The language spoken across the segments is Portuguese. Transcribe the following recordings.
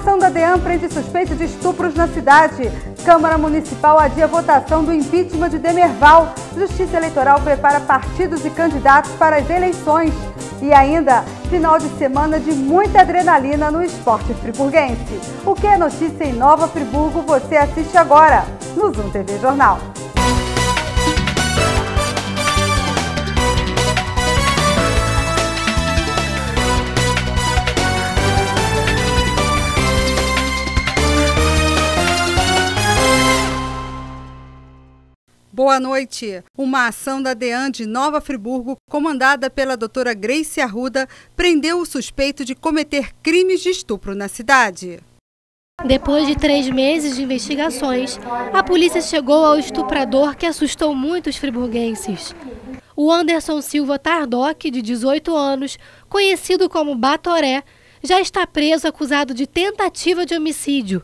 Ação da DEAN prende suspeito de estupros na cidade. Câmara Municipal adia votação do impeachment de Demerval. Justiça Eleitoral prepara partidos e candidatos para as eleições. E ainda, final de semana de muita adrenalina no esporte friburguense. O que é notícia em Nova Friburgo você assiste agora no Zoom TV Jornal. Boa noite. Uma ação da DEAN de Nova Friburgo, comandada pela doutora Grace Arruda, prendeu o suspeito de cometer crimes de estupro na cidade. Depois de 3 meses de investigações, a polícia chegou ao estuprador que assustou muitos friburguenses. O Anderson Silva Tardoc, de 18 anos, conhecido como Batoré, já está preso acusado de tentativa de homicídio.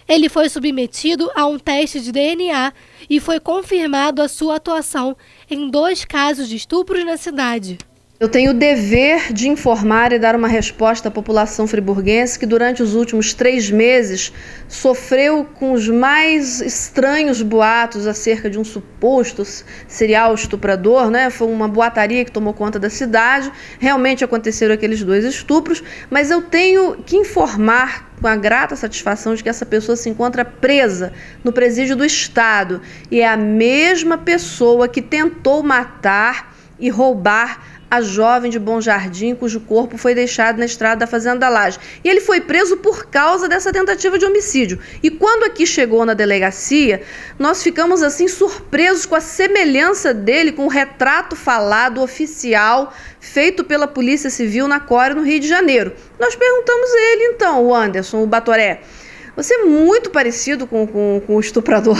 Ele foi submetido a um teste de DNA e foi confirmado a sua atuação em 2 casos de estupros na cidade. Eu tenho o dever de informar e dar uma resposta à população friburguense que durante os últimos 3 meses sofreu com os mais estranhos boatos acerca de um suposto serial estuprador, né? Foi uma boataria que tomou conta da cidade, realmente aconteceram aqueles 2 estupros, mas eu tenho que informar com a grata satisfação de que essa pessoa se encontra presa no presídio do Estado e é a mesma pessoa que tentou matar e roubar a jovem de Bom Jardim, cujo corpo foi deixado na estrada da Fazenda da Laje. E ele foi preso por causa dessa tentativa de homicídio. E quando aqui chegou na delegacia, nós ficamos assim surpresos com a semelhança dele com o retrato falado oficial feito pela Polícia Civil na Core, no Rio de Janeiro. Nós perguntamos a ele então, o Anderson, o Batoré, você é muito parecido com o estuprador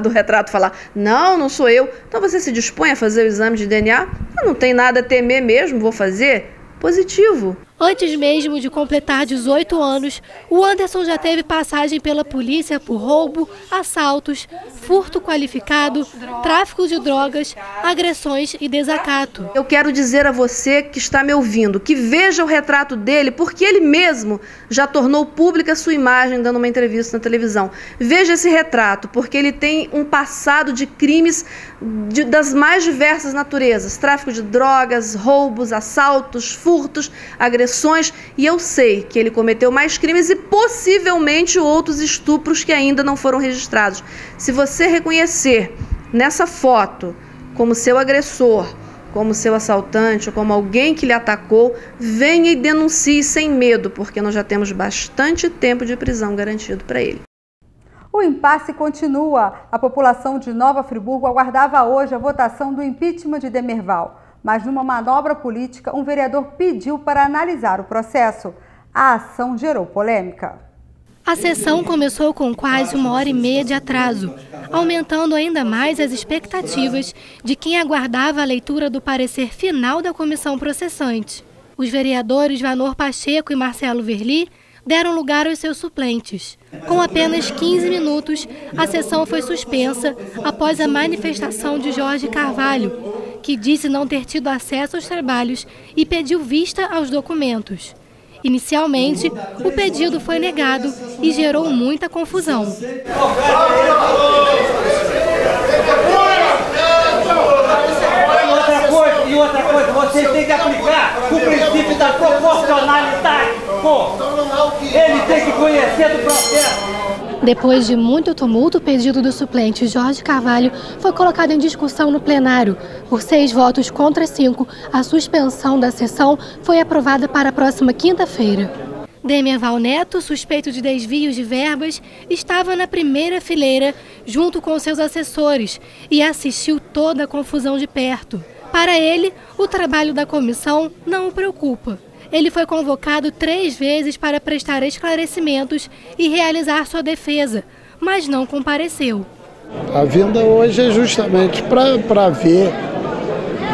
do retrato falar. Não sou eu. Então você se dispõe a fazer o exame de DNA? Eu não tenho nada a temer mesmo, vou fazer. Positivo. Antes mesmo de completar 18 anos, o Anderson já teve passagem pela polícia por roubo, assaltos, furto qualificado, tráfico de drogas, agressões e desacato. Eu quero dizer a você que está me ouvindo, que veja o retrato dele, porque ele mesmo já tornou pública a sua imagem dando uma entrevista na televisão. Veja esse retrato, porque ele tem um passado de crimes das mais diversas naturezas. Tráfico de drogas, roubos, assaltos, furtos, agressões, e eu sei que ele cometeu mais crimes e possivelmente outros estupros que ainda não foram registrados. Se você reconhecer nessa foto como seu agressor, como seu assaltante ou como alguém que lhe atacou, venha e denuncie sem medo, porque nós já temos bastante tempo de prisão garantido para ele. O impasse continua. A população de Nova Friburgo aguardava hoje a votação do impeachment de Demerval. Mas numa manobra política, um vereador pediu para analisar o processo. A ação gerou polêmica. A sessão começou com quase 1h30 de atraso, aumentando ainda mais as expectativas de quem aguardava a leitura do parecer final da comissão processante. Os vereadores Vanor Pacheco e Marcelo Verli deram lugar aos seus suplentes. Com apenas 15 minutos, a sessão foi suspensa após a manifestação de Jorge Carvalho, que disse não ter tido acesso aos trabalhos e pediu vista aos documentos. Inicialmente, o pedido foi negado e gerou muita confusão. E outra coisa, vocês têm que aplicar o princípio da proporcionalidade. Ele tem que conhecer do processo. Depois de muito tumulto, o pedido do suplente Jorge Carvalho foi colocado em discussão no plenário. Por 6 votos contra 5, a suspensão da sessão foi aprovada para a próxima quinta-feira. Demerval Neto, suspeito de desvios de verbas, estava na primeira fileira junto com seus assessores e assistiu toda a confusão de perto. Para ele, o trabalho da comissão não o preocupa. Ele foi convocado 3 vezes para prestar esclarecimentos e realizar sua defesa, mas não compareceu. A vinda hoje é justamente para ver,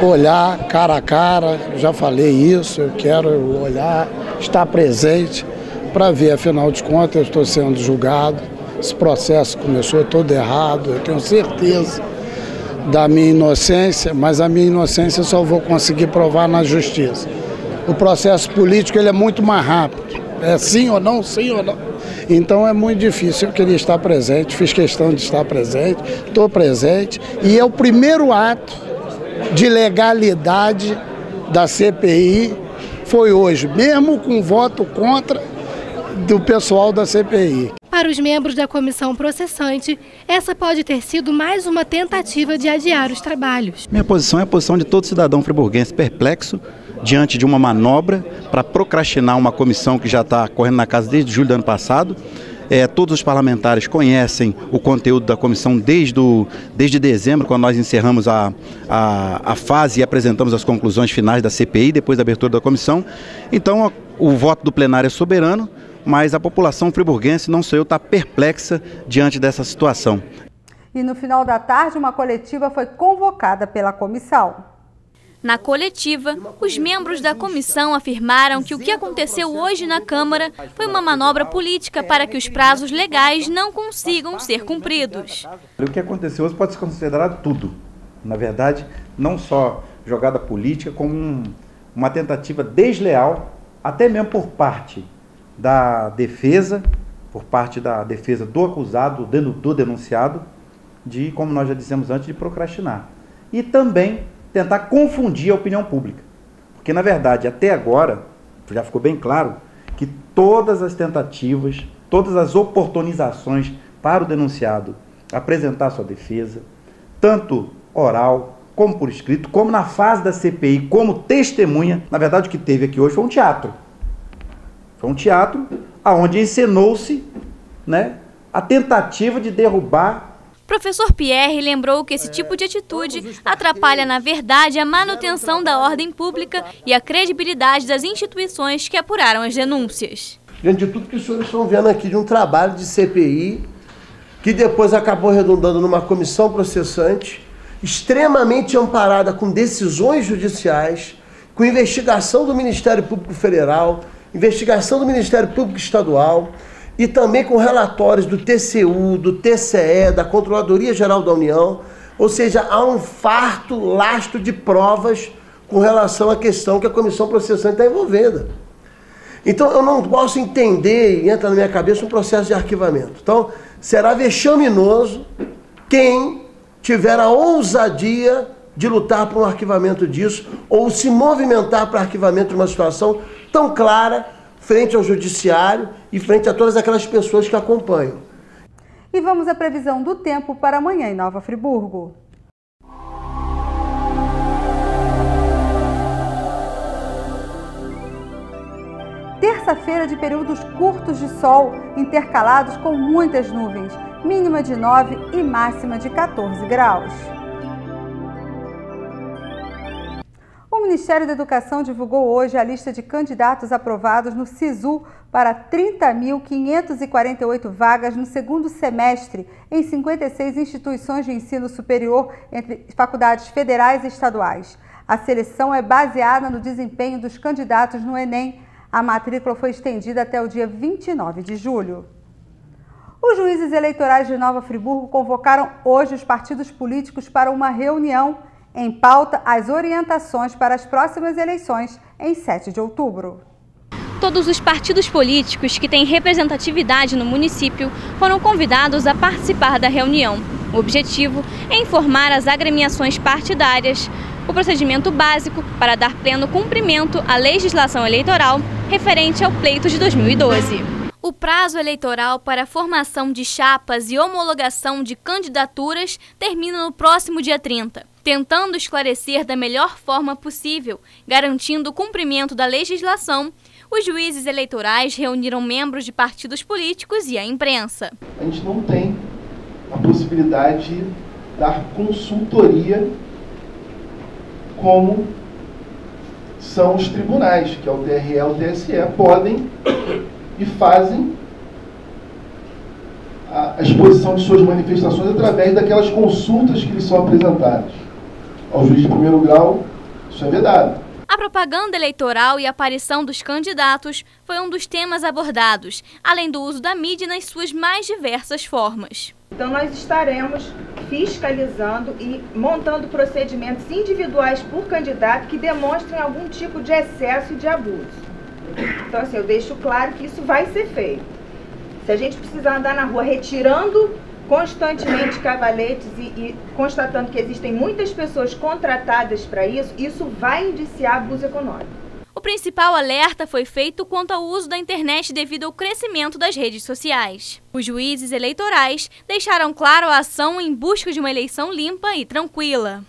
olhar cara a cara, já falei isso, eu quero olhar, estar presente para ver, afinal de contas, eu estou sendo julgado, esse processo começou todo errado, eu tenho certeza da minha inocência, mas a minha inocência eu só vou conseguir provar na justiça. O processo político ele é muito mais rápido. É sim ou não, sim ou não. Então é muito difícil. Eu queria estar presente, fiz questão de estar presente, estou presente. E é o primeiro ato de legalidade da CPI, foi hoje, mesmo com voto contra do pessoal da CPI. Para os membros da comissão processante, essa pode ter sido mais uma tentativa de adiar os trabalhos. Minha posição é a posição de todo cidadão friburguense perplexo diante de uma manobra para procrastinar uma comissão que já está correndo na casa desde julho do ano passado. Todos os parlamentares conhecem o conteúdo da comissão desde dezembro, quando nós encerramos a fase e apresentamos as conclusões finais da CPI, depois da abertura da comissão. Então, o voto do plenário é soberano, mas a população friburguense, não sou eu, está perplexa diante dessa situação. E no final da tarde, uma coletiva foi convocada pela comissão. Na coletiva, os membros da comissão afirmaram que o que aconteceu hoje na Câmara foi uma manobra política para que os prazos legais não consigam ser cumpridos. O que aconteceu hoje pode ser considerado tudo. Na verdade, não só jogada política, como uma tentativa desleal, até mesmo por parte da defesa, do acusado, do denunciado, de, como nós já dissemos antes, de procrastinar. E também tentar confundir a opinião pública. Porque, na verdade, até agora, já ficou bem claro que todas as tentativas, todas as oportunizações para o denunciado apresentar sua defesa, tanto oral, como por escrito, como na fase da CPI, como testemunha, na verdade o que teve aqui hoje foi um teatro. Foi um teatro onde encenou-se, né, a tentativa de derrubar. Professor Pierre lembrou que esse tipo de atitude atrapalha, na verdade, a manutenção da ordem pública e a credibilidade das instituições que apuraram as denúncias. Diante de tudo que os senhores estão vendo aqui de um trabalho de CPI, que depois acabou redundando numa comissão processante, extremamente amparada com decisões judiciais, com investigação do Ministério Público Federal, investigação do Ministério Público Estadual, e também com relatórios do TCU, do TCE, da Controladoria Geral da União, ou seja, há um farto lastro de provas com relação à questão que a comissão processante está envolvida. Então, eu não posso entender, e entra na minha cabeça, um processo de arquivamento. Então, será vexaminoso quem tiver a ousadia de lutar por um arquivamento disso, ou se movimentar para arquivamento de uma situação tão clara, frente ao judiciário e frente a todas aquelas pessoas que acompanham. E vamos à previsão do tempo para amanhã em Nova Friburgo. Terça-feira de períodos curtos de sol, intercalados com muitas nuvens, mínima de 9 e máxima de 14 graus. O Ministério da Educação divulgou hoje a lista de candidatos aprovados no SISU para 30.548 vagas no segundo semestre em 56 instituições de ensino superior entre faculdades federais e estaduais. A seleção é baseada no desempenho dos candidatos no Enem. A matrícula foi estendida até o dia 29 de julho. Os juízes eleitorais de Nova Friburgo convocaram hoje os partidos políticos para uma reunião. Em pauta, as orientações para as próximas eleições em 7 de outubro. Todos os partidos políticos que têm representatividade no município foram convidados a participar da reunião. O objetivo é informar as agremiações partidárias o procedimento básico para dar pleno cumprimento à legislação eleitoral referente ao pleito de 2012. O prazo eleitoral para a formação de chapas e homologação de candidaturas termina no próximo dia 30. Tentando esclarecer da melhor forma possível, garantindo o cumprimento da legislação, os juízes eleitorais reuniram membros de partidos políticos e a imprensa. A gente não tem a possibilidade de dar consultoria como são os tribunais, que é o TRE e o TSE, podem e fazem a exposição de suas manifestações através daquelas consultas que lhes são apresentadas. Ao juiz de primeiro grau, isso é vedado. A propaganda eleitoral e a aparição dos candidatos foi um dos temas abordados, além do uso da mídia nas suas mais diversas formas. Então nós estaremos fiscalizando e montando procedimentos individuais por candidato que demonstrem algum tipo de excesso e de abuso. Então, assim, eu deixo claro que isso vai ser feito. Se a gente precisar andar na rua retirando constantemente cavaletes e constatando que existem muitas pessoas contratadas para isso, isso vai indiciar abuso econômico. O principal alerta foi feito quanto ao uso da internet devido ao crescimento das redes sociais. Os juízes eleitorais deixaram claro a ação em busca de uma eleição limpa e tranquila.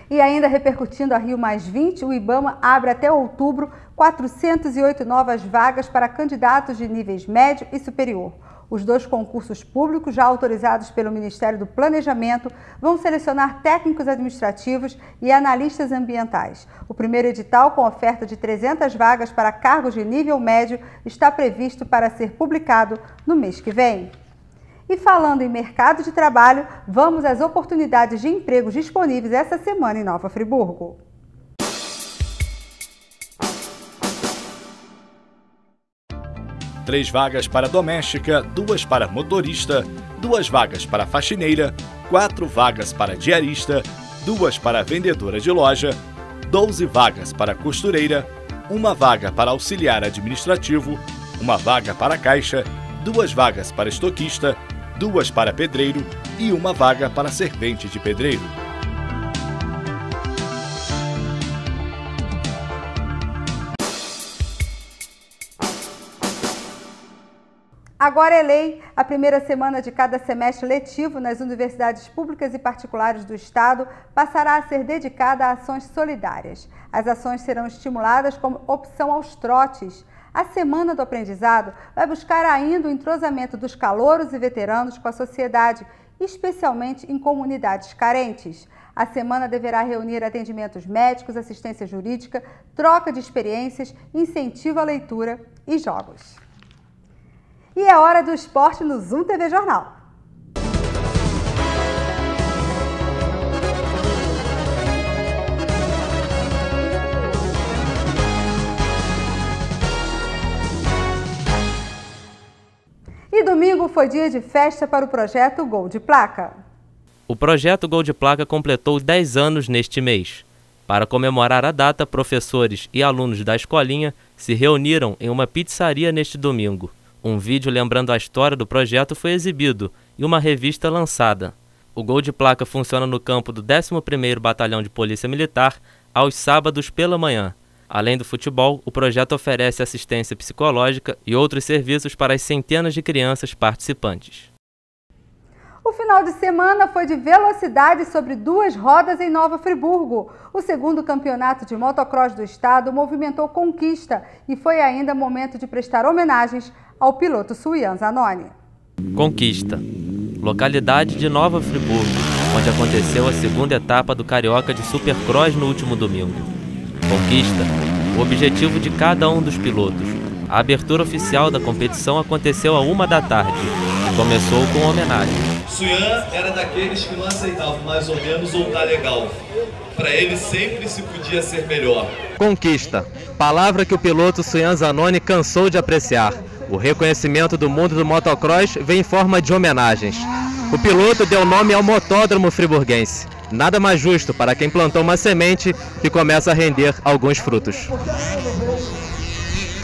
E ainda repercutindo a Rio+20, o IBAMA abre até outubro 408 novas vagas para candidatos de níveis médio e superior. Os 2 concursos públicos, já autorizados pelo Ministério do Planejamento, vão selecionar técnicos administrativos e analistas ambientais. O primeiro edital, com oferta de 300 vagas para cargos de nível médio, está previsto para ser publicado no mês que vem. E falando em mercado de trabalho, vamos às oportunidades de empregos disponíveis essa semana em Nova Friburgo. Três vagas para doméstica, 2 para motorista, 2 vagas para faxineira, 4 vagas para diarista, 2 para vendedora de loja, 12 vagas para costureira, 1 vaga para auxiliar administrativo, 1 vaga para caixa, 2 vagas para estoquista, 2 para pedreiro e 1 vaga para servente de pedreiro. Agora é lei, a primeira semana de cada semestre letivo nas universidades públicas e particulares do Estado passará a ser dedicada a ações solidárias. As ações serão estimuladas como opção aos trotes. A Semana do Aprendizado vai buscar ainda o entrosamento dos calouros e veteranos com a sociedade, especialmente em comunidades carentes. A semana deverá reunir atendimentos médicos, assistência jurídica, troca de experiências, incentivo à leitura e jogos. E é hora do esporte no Zoom TV Jornal. E domingo foi dia de festa para o projeto Gol de Placa. O projeto Gol de Placa completou 10 anos neste mês. Para comemorar a data, professores e alunos da escolinha se reuniram em uma pizzaria neste domingo. Um vídeo lembrando a história do projeto foi exibido e uma revista lançada. O Gol de Placa funciona no campo do 11º Batalhão de Polícia Militar aos sábados pela manhã. Além do futebol, o projeto oferece assistência psicológica e outros serviços para as centenas de crianças participantes. O final de semana foi de velocidade sobre 2 rodas em Nova Friburgo. O segundo campeonato de motocross do estado movimentou conquista e foi ainda momento de prestar homenagens ao piloto Suyan Zanoni. Conquista. Localidade de Nova Friburgo, onde aconteceu a segunda etapa do Carioca de Supercross no último domingo. Conquista. O objetivo de cada um dos pilotos. A abertura oficial da competição aconteceu à 1 da tarde e começou com homenagem. Suyan era daqueles que não aceitavam mais ou menos ou tá legal. Para ele sempre se podia ser melhor. Conquista. Palavra que o piloto Suyan Zanoni cansou de apreciar. O reconhecimento do mundo do motocross vem em forma de homenagens. O piloto deu nome ao motódromo friburguense. Nada mais justo para quem plantou uma semente que começa a render alguns frutos.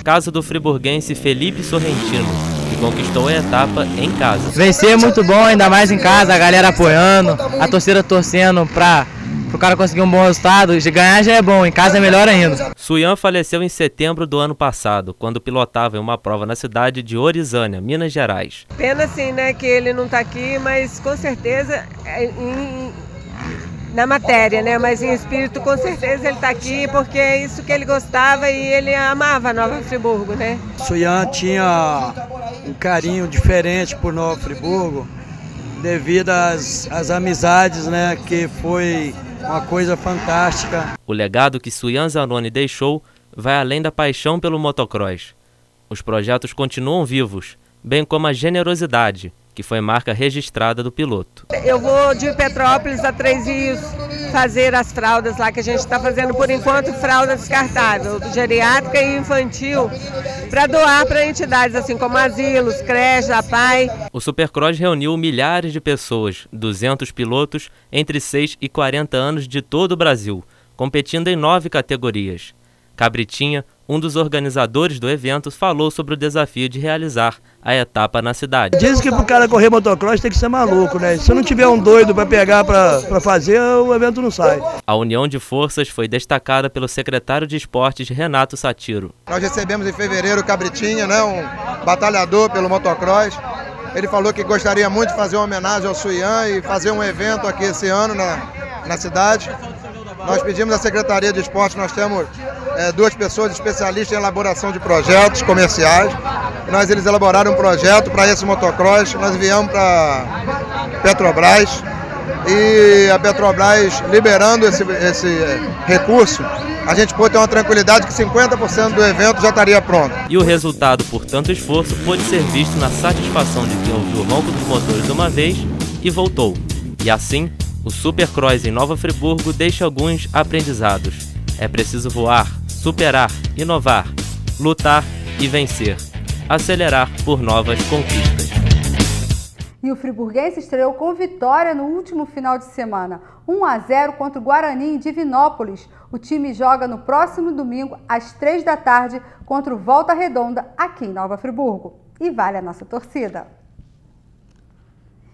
Caso do friburguense Felipe Sorrentino, que conquistou a etapa em casa. Vencer é muito bom, ainda mais em casa, a galera apoiando, a torcida torcendo para o cara conseguir um bom resultado. De ganhar já é bom, em casa é melhor ainda. Suyan faleceu em setembro do ano passado, quando pilotava em uma prova na cidade de Orizânia, Minas Gerais. Pena assim, né, que ele não está aqui, mas com certeza na matéria, né, mas em espírito com certeza ele está aqui porque é isso que ele gostava e ele amava Nova Friburgo, né? Suyan tinha um carinho diferente por Nova Friburgo devido às amizades, né, que foi uma coisa fantástica. O legado que Suyan Zanoni deixou vai além da paixão pelo motocross. Os projetos continuam vivos, bem como a generosidade, que foi marca registrada do piloto. Eu vou de Petrópolis a Três Rios fazer as fraldas lá, que a gente está fazendo por enquanto fralda descartável, geriátrica e infantil, para doar para entidades assim como asilos, creches, APAI. O Supercross reuniu milhares de pessoas, 200 pilotos entre 6 e 40 anos de todo o Brasil, competindo em 9 categorias: cabritinha, Um dos organizadores do evento falou sobre o desafio de realizar a etapa na cidade. Diz que pro cara correr motocross tem que ser maluco, né? Se não tiver um doido para pegar para fazer, o evento não sai. A união de forças foi destacada pelo secretário de Esportes, Renato Satiro. Nós recebemos em fevereiro o Cabritinha, né, um batalhador pelo motocross. Ele falou que gostaria muito de fazer uma homenagem ao Suian e fazer um evento aqui esse ano na cidade. Nós pedimos à Secretaria de Esporte, nós temos 2 pessoas especialistas em elaboração de projetos comerciais. Eles elaboraram um projeto para esse motocross, nós enviamos para Petrobras e a Petrobras liberando esse recurso, a gente pode ter uma tranquilidade que 50% do evento já estaria pronto. E o resultado por tanto esforço pôde ser visto na satisfação de quem ouviu o ronco dos motores uma vez e voltou. E assim, o Supercross em Nova Friburgo deixa alguns aprendizados. É preciso voar, superar, inovar, lutar e vencer. Acelerar por novas conquistas. E o friburguense estreou com vitória no último final de semana. 1-0 contra o Guarani em Divinópolis. O time joga no próximo domingo, às 3 da tarde, contra o Volta Redonda, aqui em Nova Friburgo. E vale a nossa torcida.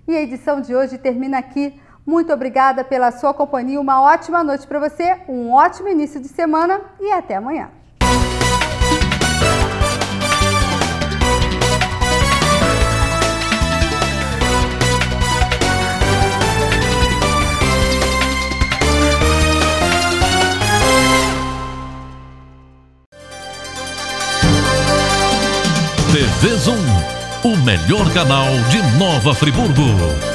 E a edição de hoje termina aqui. Muito obrigada pela sua companhia, uma ótima noite para você, um ótimo início de semana e até amanhã. TV Zoom, o melhor canal de Nova Friburgo.